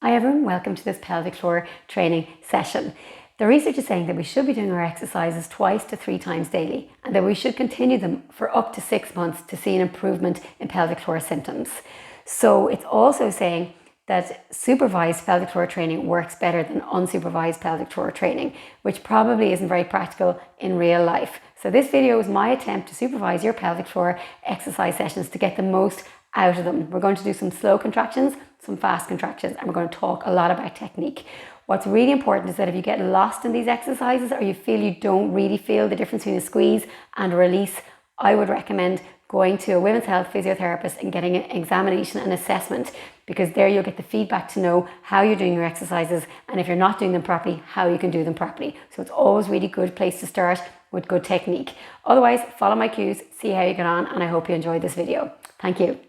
Hi everyone, welcome to this pelvic floor training session. The research is saying that we should be doing our exercises 2 to 3 times daily and that we should continue them for up to 6 months to see an improvement in pelvic floor symptoms. So it's also saying that supervised pelvic floor training works better than unsupervised pelvic floor training, which probably isn't very practical in real life. So this video is my attempt to supervise your pelvic floor exercise sessions to get the most out of them. We're going to do some slow contractions, some fast contractions, and we're going to talk a lot about technique. What's really important is that if you get lost in these exercises or you feel you don't really feel the difference between a squeeze and a release, I would recommend going to a women's health physiotherapist and getting an examination and assessment, because there you'll get the feedback to know how you're doing your exercises, and if you're not doing them properly, how you can do them properly. So it's always a really good place to start with good technique. Otherwise, follow my cues, see how you get on, and I hope you enjoyed this video. Thank you.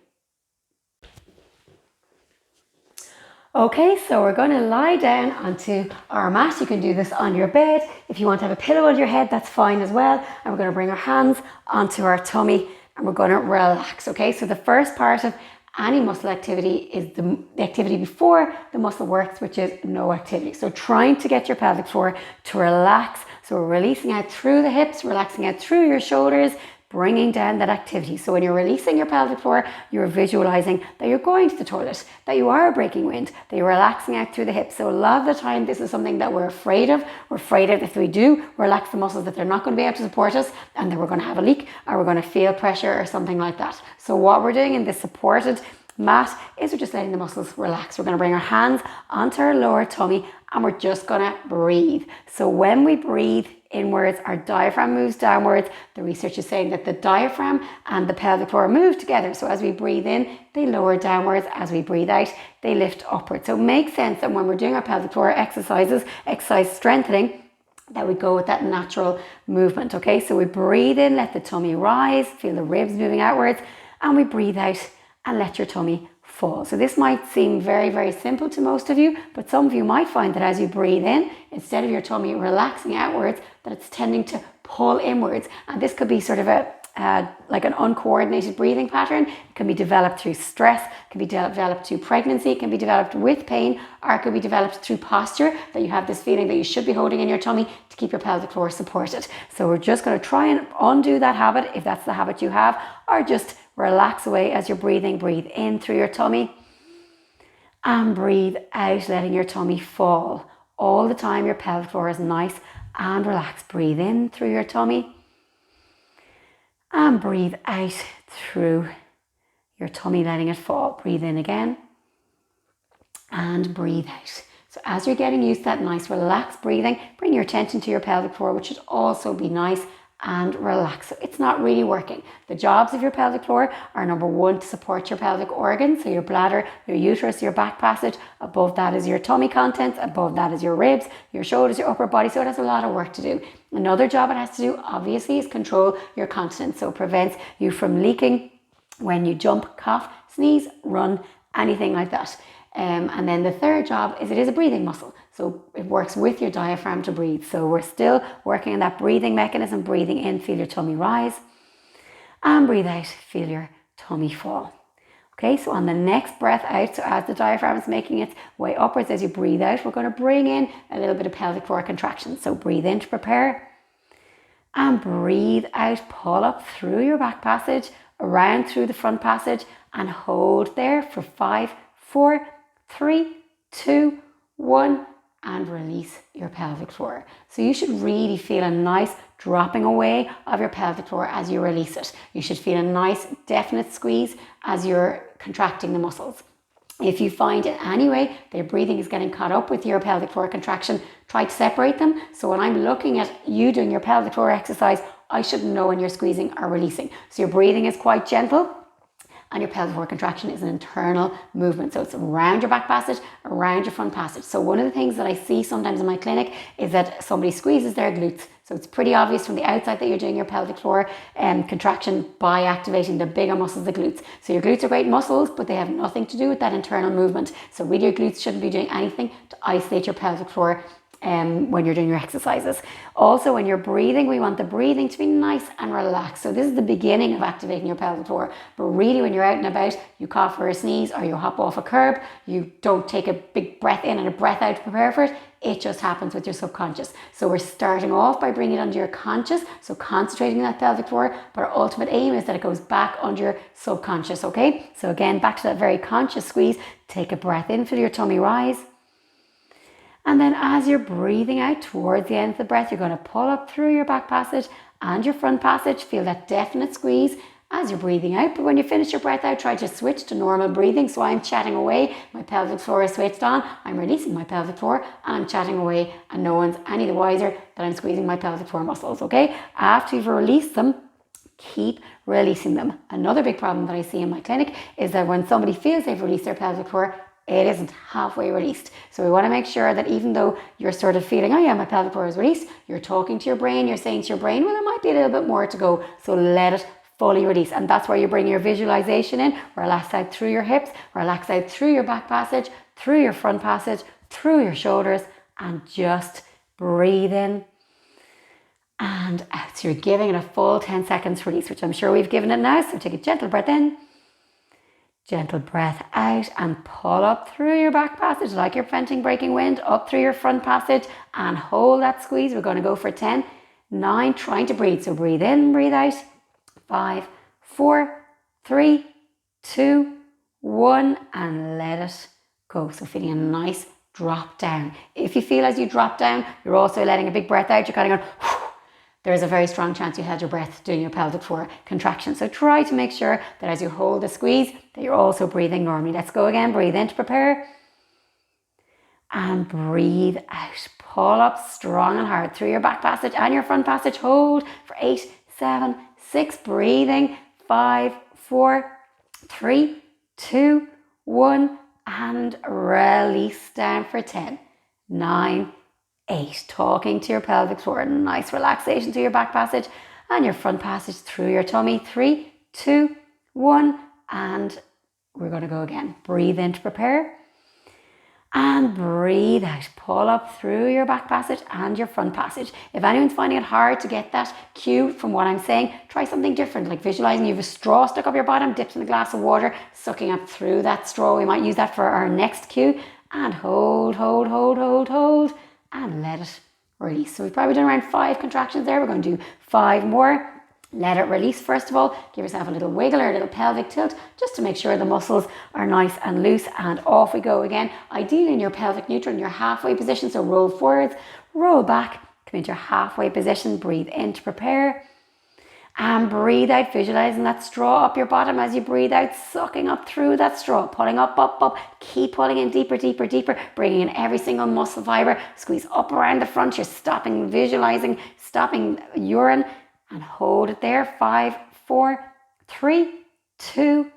Okay, so we're going to lie down onto our mat. You can do this on your bed. If you want to have a pillow under your head, that's fine as well. And we're going to bring our hands onto our tummy and we're going to relax. Okay, so the first part of any muscle activity is the activity before the muscle works, which is no activity. So trying to get your pelvic floor to relax. So we're releasing out through the hips, relaxing out through your shoulders, bringing down that activity. So when you're releasing your pelvic floor, you're visualizing that you're going to the toilet, that you are breaking wind, that you're relaxing out through the hips. So a lot of the time, this is something that we're afraid of. We're afraid of if we do relax the muscles that they're not going to be able to support us and then we're going to have a leak or we're going to feel pressure or something like that. So what we're doing in this supported mat is we're just letting the muscles relax. We're going to bring our hands onto our lower tummy and we're just going to breathe. So when we breathe inwards, our diaphragm moves downwards. The research is saying that the diaphragm and the pelvic floor move together. So as we breathe in, they lower downwards. As we breathe out, they lift upwards. So it makes sense that when we're doing our pelvic floor exercises, exercise strengthening, that we go with that natural movement. Okay, so we breathe in, let the tummy rise, feel the ribs moving outwards, and we breathe out and let your tummy fall. So this might seem very, very simple to most of you, but some of you might find that as you breathe in, instead of your tummy relaxing outwards, that it's tending to pull inwards. And this could be sort of like an uncoordinated breathing pattern. It can be developed through stress, it can be developed through pregnancy, it can be developed with pain, or it could be developed through posture, that you have this feeling that you should be holding in your tummy to keep your pelvic floor supported. So we're just going to try and undo that habit if that's the habit you have, or just relax away as you're breathing. Breathe in through your tummy and breathe out, letting your tummy fall. All the time your pelvic floor is nice and relaxed. Breathe in through your tummy and breathe out through your tummy, letting it fall. Breathe in again and breathe out. So as you're getting used to that nice relaxed breathing, bring your attention to your pelvic floor, which should also be nice and relax. So it's not really working. The jobs of your pelvic floor are, number one, to support your pelvic organs, so your bladder, your uterus, your back passage. Above that is your tummy contents. Above that is your ribs, your shoulders, your upper body. So it has a lot of work to do. Another job it has to do, obviously, is control your continence. So it prevents you from leaking when you jump, cough, sneeze, run, anything like that. And then the third job is it is a breathing muscle. So it works with your diaphragm to breathe. So we're still working on that breathing mechanism. Breathing in, feel your tummy rise. And breathe out, feel your tummy fall. Okay, so on the next breath out, so as the diaphragm is making its way upwards as you breathe out, we're going to bring in a little bit of pelvic floor contraction. So breathe in to prepare. And breathe out, pull up through your back passage, around through the front passage, and hold there for 5, 4, 3, 2, 1, and release your pelvic floor. So you should really feel a nice dropping away of your pelvic floor as you release it. You should feel a nice definite squeeze as you're contracting the muscles. If you find in any way that your breathing is getting caught up with your pelvic floor contraction, try to separate them. So when I'm looking at you doing your pelvic floor exercise, I should know when you're squeezing or releasing. So your breathing is quite gentle, and your pelvic floor contraction is an internal movement. So it's around your back passage, around your front passage. So one of the things that I see sometimes in my clinic is that somebody squeezes their glutes. So it's pretty obvious from the outside that you're doing your pelvic floor contraction by activating the bigger muscles, the glutes. So your glutes are great muscles, but they have nothing to do with that internal movement. So really your glutes shouldn't be doing anything to isolate your pelvic floor when you're doing your exercises. Also, when you're breathing, we want the breathing to be nice and relaxed. So this is the beginning of activating your pelvic floor. But really, when you're out and about, you cough or a sneeze, or you hop off a curb, you don't take a big breath in and a breath out to prepare for it. It just happens with your subconscious. So we're starting off by bringing it under your conscious, so concentrating on that pelvic floor, but our ultimate aim is that it goes back under your subconscious, okay? So again, back to that very conscious squeeze. Take a breath in, feel your tummy rise. And then as you're breathing out towards the end of the breath, you're going to pull up through your back passage and your front passage. Feel that definite squeeze as you're breathing out. But when you finish your breath out, try to switch to normal breathing. So I'm chatting away, my pelvic floor is switched on, I'm releasing my pelvic floor, and I'm chatting away, and no one's any the wiser that I'm squeezing my pelvic floor muscles, okay? After you've released them, keep releasing them. Another big problem that I see in my clinic is that when somebody feels they've released their pelvic floor, it isn't halfway released. So we want to make sure that even though you're sort of feeling, oh yeah, my pelvic floor is released, you're talking to your brain, you're saying to your brain, well, there might be a little bit more to go. So let it fully release. And that's where you bring your visualization in. Relax out through your hips, relax out through your back passage, through your front passage, through your shoulders, and just breathe in and out. So you're giving it a full 10 seconds release, which I'm sure we've given it now. So take a gentle breath in, gentle breath out, and pull up through your back passage like you're venting breaking wind, up through your front passage, and hold that squeeze. We're going to go for 10, 9, trying to breathe. So breathe in, breathe out. 5, 4, 3, 2, 1, and let it go. So feeling a nice drop down. If you feel as you drop down, you're also letting a big breath out. You're kind of going, there's a very strong chance you held your breath doing your pelvic floor contraction. So try to make sure that as you hold the squeeze, that you're also breathing normally. Let's go again. Breathe in to prepare. And breathe out. Pull up strong and hard through your back passage and your front passage. Hold for 8, 7, 6. Breathing. 5, 4, 3, 2, 1. And release down for 10, 9, 8. Talking to your pelvic floor. Nice relaxation through your back passage and your front passage through your tummy. 3, 2, 1. And we're going to go again. Breathe in to prepare. And breathe out. Pull up through your back passage and your front passage. If anyone's finding it hard to get that cue from what I'm saying, try something different, like visualizing you have a straw stuck up your bottom, dipped in a glass of water, sucking up through that straw. We might use that for our next cue. And hold, hold, hold, hold, hold. And let it release. So we've probably done around 5 contractions there. We're going to do 5 more. Let it release first of all. Give yourself a little wiggle or a little pelvic tilt just to make sure the muscles are nice and loose, and off we go again. Ideally in your pelvic neutral, in your halfway position. So roll forwards, roll back, come into your halfway position, breathe in to prepare. And breathe out, visualizing that straw up your bottom as you breathe out, sucking up through that straw, pulling up, up, up. Keep pulling in deeper, deeper, deeper, bringing in every single muscle fiber. Squeeze up around the front. You're stopping, visualizing, stopping urine. And hold it there. 5, 4, 3, 2,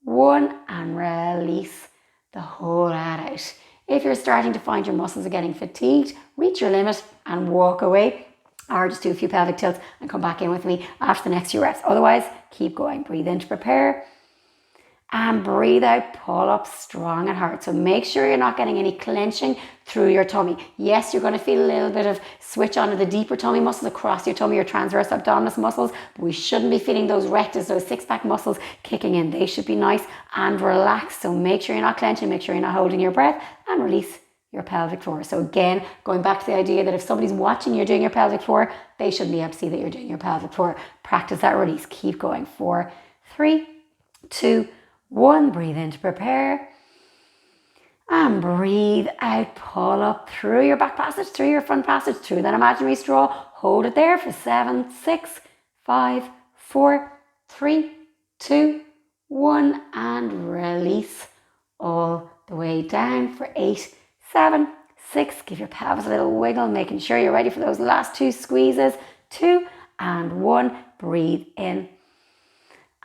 1. And release the whole lot out. If you're starting to find your muscles are getting fatigued, reach your limit and walk away. Or just do a few pelvic tilts and come back in with me after the next few reps. Otherwise, keep going. Breathe in to prepare. And breathe out, pull up strong and hard. So make sure you're not getting any clenching through your tummy. Yes, you're going to feel a little bit of switch onto the deeper tummy muscles across your tummy, your transverse abdominis muscles, but we shouldn't be feeling those rectus, those six-pack muscles kicking in. They should be nice and relaxed. So make sure you're not clenching, make sure you're not holding your breath, and release your pelvic floor. So again, going back to the idea that if somebody's watching you doing your pelvic floor, they shouldn't be able to see that you're doing your pelvic floor. Practice that release. Keep going. 4, 3, 2, 1. Breathe in to prepare. And breathe out. Pull up through your back passage, through your front passage, through that imaginary straw. Hold it there for 7, 6, 5, 4, 3, 2, 1. And release all the way down for 8, 7, 6. Give your pelvis a little wiggle, making sure you're ready for those last 2 squeezes. 2 and 1. Breathe in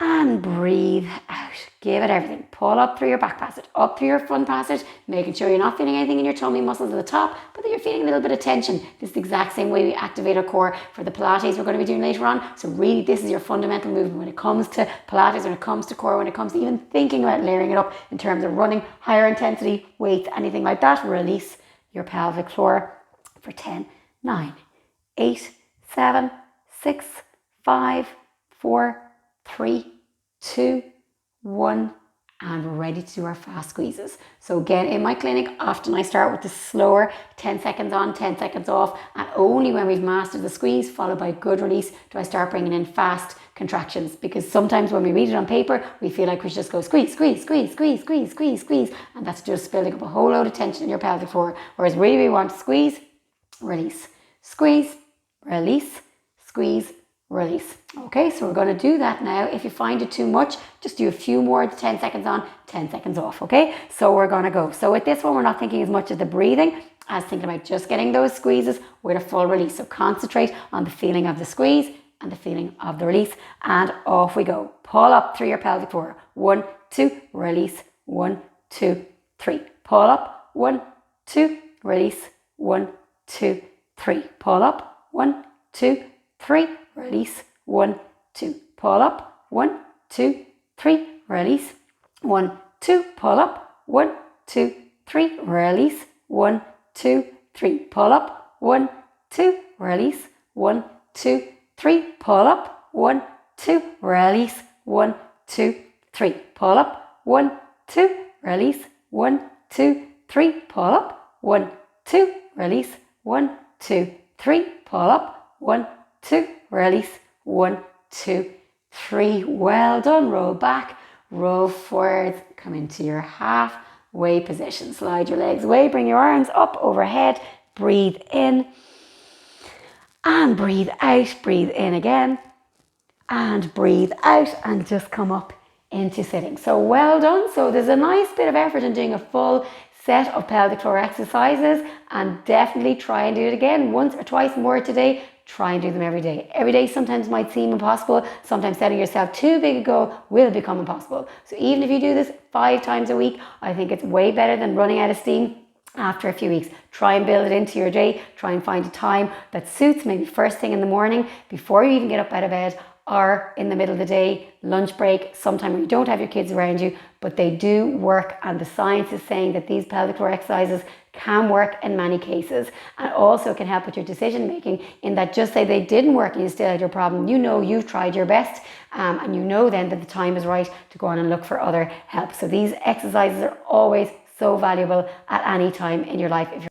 and breathe out. Give it everything. Pull up through your back passage, up through your front passage, making sure you're not feeling anything in your tummy muscles at the top, but that you're feeling a little bit of tension. This is the exact same way we activate our core for the Pilates we're going to be doing later on. So really, this is your fundamental movement when it comes to Pilates, when it comes to core, when it comes to even thinking about layering it up in terms of running, higher intensity, weights, anything like that. Release your pelvic floor for 10, 9, 8, 7, 6, 5, 4, 3, 2, 1, and we're ready to do our fast squeezes. So again, in my clinic, often I start with the slower 10 seconds on, 10 seconds off, and only when we've mastered the squeeze, followed by good release, do I start bringing in fast contractions. Because sometimes when we read it on paper, we feel like we should just go squeeze, squeeze, squeeze, squeeze, squeeze, squeeze, squeeze, and that's just building up a whole load of tension in your pelvic floor. Whereas really we want to squeeze, release, squeeze, release, squeeze, release. Okay, so we're going to do that now. If you find it too much, just do a few more 10 seconds on, 10 seconds off. Okay, so we're going to go. So with this one, we're not thinking as much of the breathing as thinking about just getting those squeezes with a full release. So concentrate on the feeling of the squeeze and the feeling of the release, and off we go. Pull up through your pelvic floor. 1, 2, release. 1, 2, 3. Pull up. 1, 2, release. 1, 2, 3. Pull up. 1, 2, 3. Release. 1, 2. Pull up. 1, 2, 3. Release. 1, 2. Pull up. 1, 2, 3. Release. 1, 2, 3. Pull up. 1, 2. Release. 1, 2, 3. Pull up. 1, 2. Release. 1, 2, 3. Pull up. 1, 2. Release. 1, 2, 3. Pull up. 1, 2. Release. 1, 2, 3. Pull up. 1, 2. Release. 1, 2, 3. Well done. Roll back, roll forwards, come into your halfway position. Slide your legs away, bring your arms up overhead, breathe in and breathe out. Breathe in again and breathe out, and just come up into sitting. So well done. So there's a nice bit of effort in doing a full set of pelvic floor exercises, and definitely try and do it again once or twice more today. Try and do them every day. Every day sometimes might seem impossible. Sometimes setting yourself too big a goal will become impossible. So even if you do this 5 times a week, I think it's way better than running out of steam after a few weeks. Try and build it into your day. Try and find a time that suits, maybe first thing in the morning before you even get up out of bed, or in the middle of the day, lunch break, sometime when you don't have your kids around you, but they do work, and the science is saying that these pelvic floor exercises can work in many cases, and also can help with your decision making, in that just say they didn't work and you still had your problem, you know you've tried your best, and you know then that the time is right to go on and look for other help. So these exercises are always so valuable at any time in your life. If you're